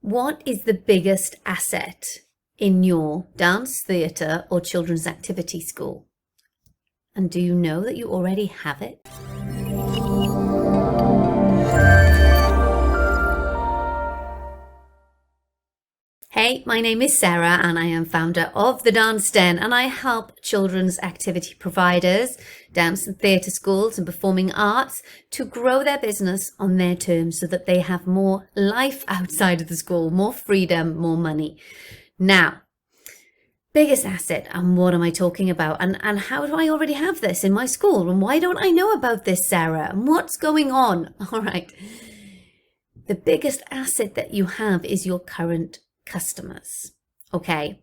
What is the biggest asset in your dance, theatre or children's activity school? And do you know that you already have it? Hey, my name is Sarah and I am founder of The Dance Den, and I help children's activity providers, dance and theatre schools and performing arts to grow their business on their terms so that they have more life outside of the school, more freedom, more money. Now, biggest asset, and what am I talking about? And how do I already have this in my school? And why don't I know about this, Sarah? And what's going on? All right. The biggest asset that you have is your current customers. Okay.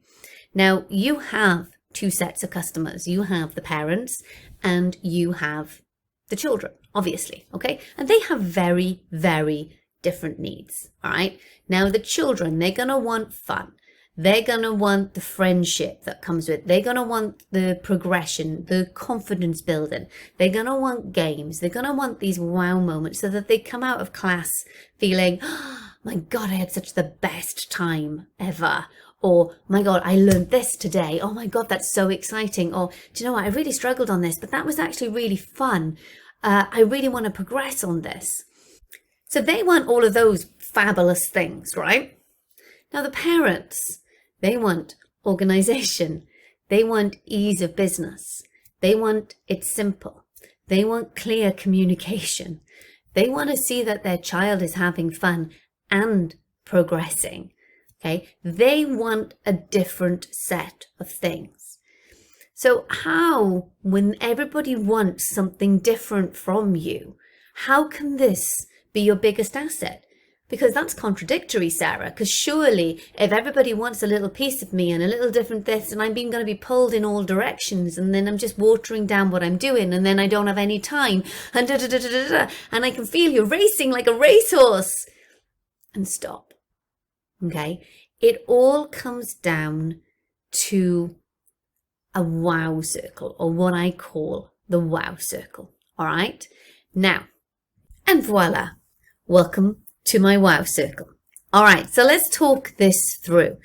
Now you have two sets of customers. You have the parents and you have the children, obviously. Okay. And they have very, very different needs. All right. Now the children, they're going to want fun. They're going to want the friendship that comes with it. They're going to want the progression, the confidence building. They're going to want games. They're going to want these wow moments so that they come out of class feeling, oh, my God, I had such the best time ever. Or, my God, I learned this today. Oh my God, that's so exciting. Or, do you know what? I really struggled on this, but that was actually really fun. I really want to progress on this. So they want all of those fabulous things, right? Now the parents, they want organization. They want ease of business. They want it simple. They want clear communication. They want to see that their child is having fun and progressing. Okay. They want a different set of things. So how, when everybody wants something different from you, how can this be your biggest asset? Because that's contradictory, Sarah, because surely if everybody wants a little piece of me and a little different this, and I'm being going to be pulled in all directions, and then I'm just watering down what I'm doing, and then I don't have any time, and and I can feel you racing like a racehorse. And stop. Okay? It all comes down to a wow circle, or what I call the wow circle. All right? Now, and voila. Welcome to my wow circle. All right, so let's talk this through.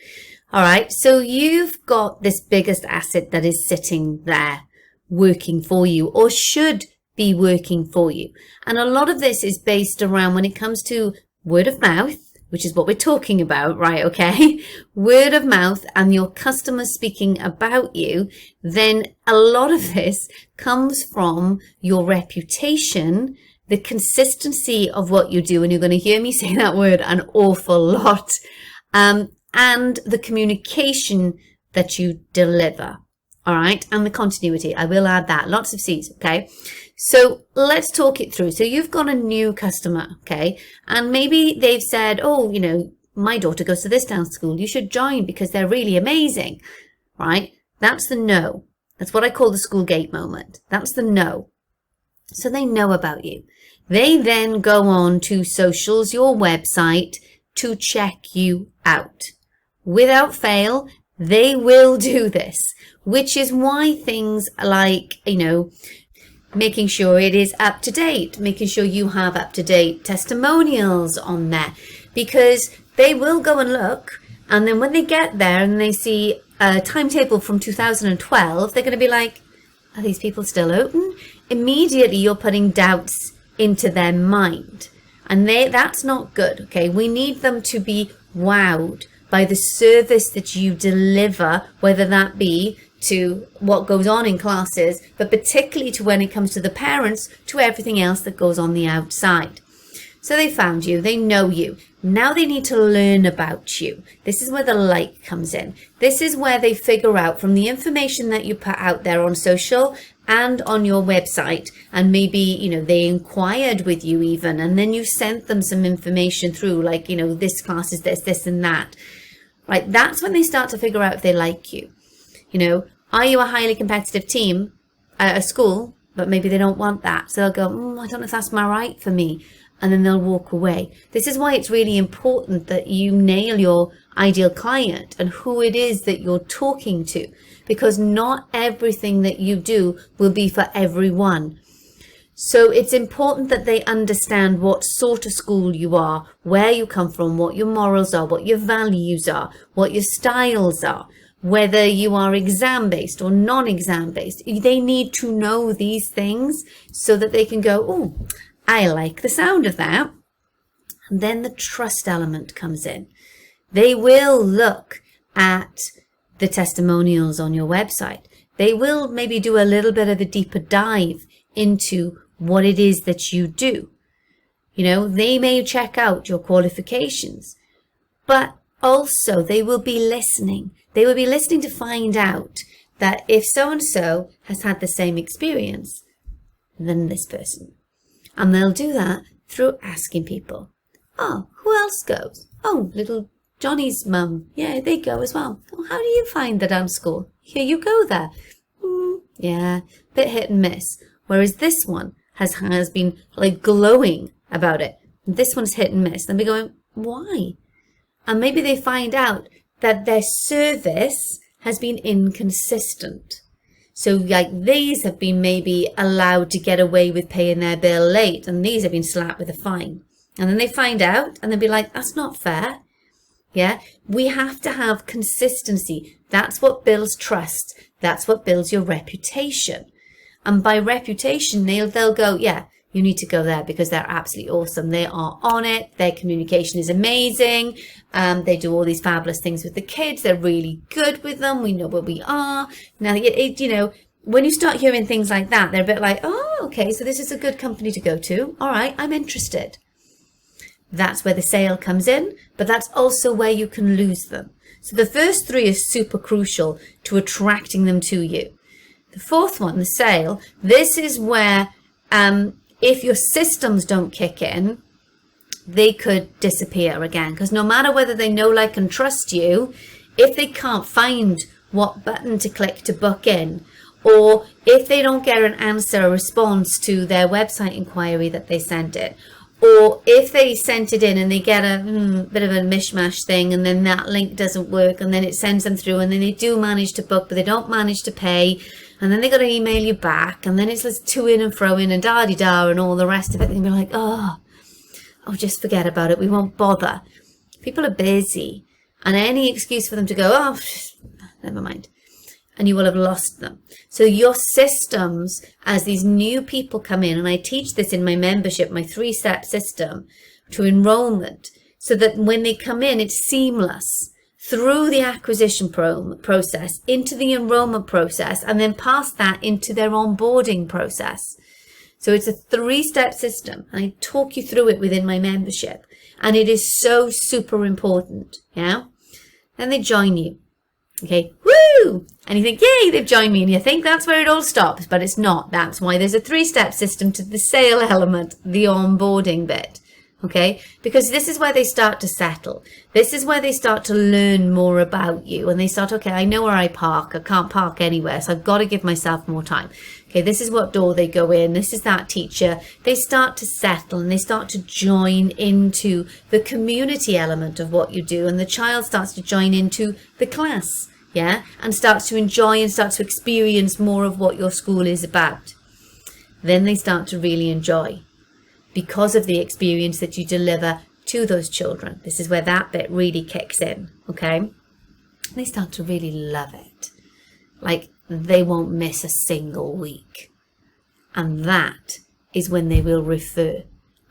All right, so you've got this biggest asset that is sitting there working for you, or should be working for you. And a lot of this is based around, when it comes to word of mouth, which is what we're talking about, right? Okay. Word of mouth and your customers speaking about you, then a lot of this comes from your reputation, the consistency of what you do, and you're going to hear me say that word an awful lot, and the communication that you deliver. All right. And the continuity. I will add that. Lots of C's. Okay. So let's talk it through. So you've got a new customer. Okay. And maybe they've said, oh, you know, my daughter goes to this dance school. You should join because they're really amazing. Right. That's the no. That's what I call the school gate moment. That's the no. So they know about you. They then go on to socials, your website, to check you out. Without fail, they will do this, which is why things like, you know, making sure it is up to date, making sure you have up to date testimonials on there, because they will go and look. And then when they get there and they see a timetable from 2012, they're going to be like, are these people still open? Immediately you're putting doubts into their mind, and that's not good. Okay. We need them to be wowed by the service that you deliver, whether that be to what goes on in classes, but particularly to when it comes to the parents, to everything else that goes on the outside. So they found you, they know you. Now they need to learn about you. This is where the like comes in. This is where they figure out from the information that you put out there on social and on your website, and maybe, you know, they inquired with you even, and then you sent them some information through, like, you know, this class is this and that. Right? That's when they start to figure out if they like you. You know, are you a highly competitive team at a school? But maybe they don't want that. So they'll go, I don't know if that's right for me. And then they'll walk away. This is why it's really important that you nail your ideal client and who it is that you're talking to, because not everything that you do will be for everyone. So it's important that they understand what sort of school you are, where you come from, what your morals are, what your values are, what your styles are, whether you are exam-based or non-exam-based. They need to know these things so that they can go, oh, I like the sound of that. And then the trust element comes in. They will look at the testimonials on your website. They will maybe do a little bit of a deeper dive into what it is that you do. You know, they may check out your qualifications, but also they will be listening. They will be listening to find out that if so-and-so has had the same experience than this person. And they'll do that through asking people, oh, who else goes? Oh, little Johnny's mum. Yeah, they go as well. Oh, how do you find the dance school? Here, you go there. Yeah, bit hit and miss. Whereas this one has been like glowing about it. This one's hit and miss. Then we're going, why? And maybe they find out that their service has been inconsistent. So like these have been maybe allowed to get away with paying their bill late, and these have been slapped with a fine. And then they find out and they'll be like, that's not fair. Yeah, we have to have consistency. That's what builds trust. That's what builds your reputation. And by reputation, they'll go, yeah, you need to go there because they're absolutely awesome. They are on it. Their communication is amazing. They do all these fabulous things with the kids. They're really good with them. We know where we are. Now, you know, when you start hearing things like that, they're a bit like, oh, okay, so this is a good company to go to. All right, I'm interested. That's where the sale comes in, but that's also where you can lose them. So the first three are super crucial to attracting them to you. The fourth one, the sale, this is where if your systems don't kick in, they could disappear again. Because no matter whether they know, like, and trust you, if they can't find what button to click to book in, or if they don't get an answer, a response to their website inquiry that they sent it, or if they sent it in and they get a bit of a mishmash thing, and then that link doesn't work, and then it sends them through, and then they do manage to book, but they don't manage to pay, and then they got to email you back, and then it's just to in and fro in and da-de-da and all the rest of it. They'll be like, oh, just forget about it. We won't bother. People are busy, and any excuse for them to go, oh, never mind. And you will have lost them. So your systems, as these new people come in, and I teach this in my membership, my 3-step system to enrollment, so that when they come in, it's seamless through the acquisition process into the enrollment process, and then past that into their onboarding process. So it's a 3-step system, and I talk you through it within my membership, and it is so super important. Yeah. Then they join you. Okay, woo! And you think, yay, they've joined me. And you think that's where it all stops, but it's not. That's why there's a 3-step system to the sale element, the onboarding bit. Okay, because this is where they start to settle. This is where they start to learn more about you. And they start, okay, I know where I park. I can't park anywhere, so I've got to give myself more time. Okay, this is what door they go in. This is that teacher. They start to settle and they start to join into the community element of what you do. And the child starts to join into the class, yeah, and starts to enjoy and starts to experience more of what your school is about. Then they start to really enjoy, because of the experience that you deliver to those children. This is where that bit really kicks in, okay? They start to really love it. Like, they won't miss a single week. And that is when they will refer.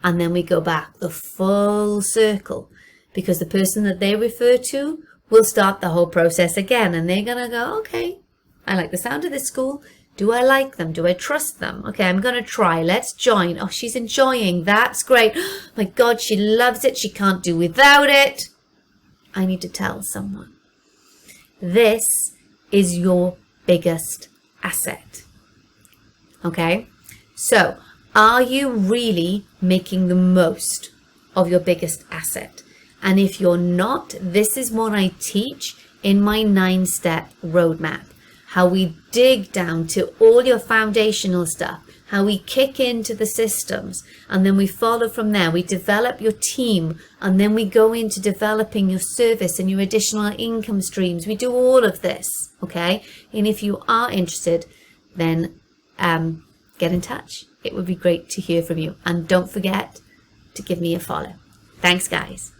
And then we go back the full circle, because the person that they refer to will start the whole process again. And they're going to go, okay, I like the sound of this school. Do I like them? Do I trust them? Okay, I'm going to try. Let's join. Oh, she's enjoying. That's great. Oh, my God, she loves it. She can't do without it. I need to tell someone. This is your biggest asset. Okay? So, are you really making the most of your biggest asset? And if you're not, this is what I teach in my 9-step roadmap. How we dig down to all your foundational stuff, how we kick into the systems, and then we follow from there. We develop your team, and then we go into developing your service and your additional income streams. We do all of this, okay? And if you are interested, then get in touch. It would be great to hear from you. And don't forget to give me a follow. Thanks, guys.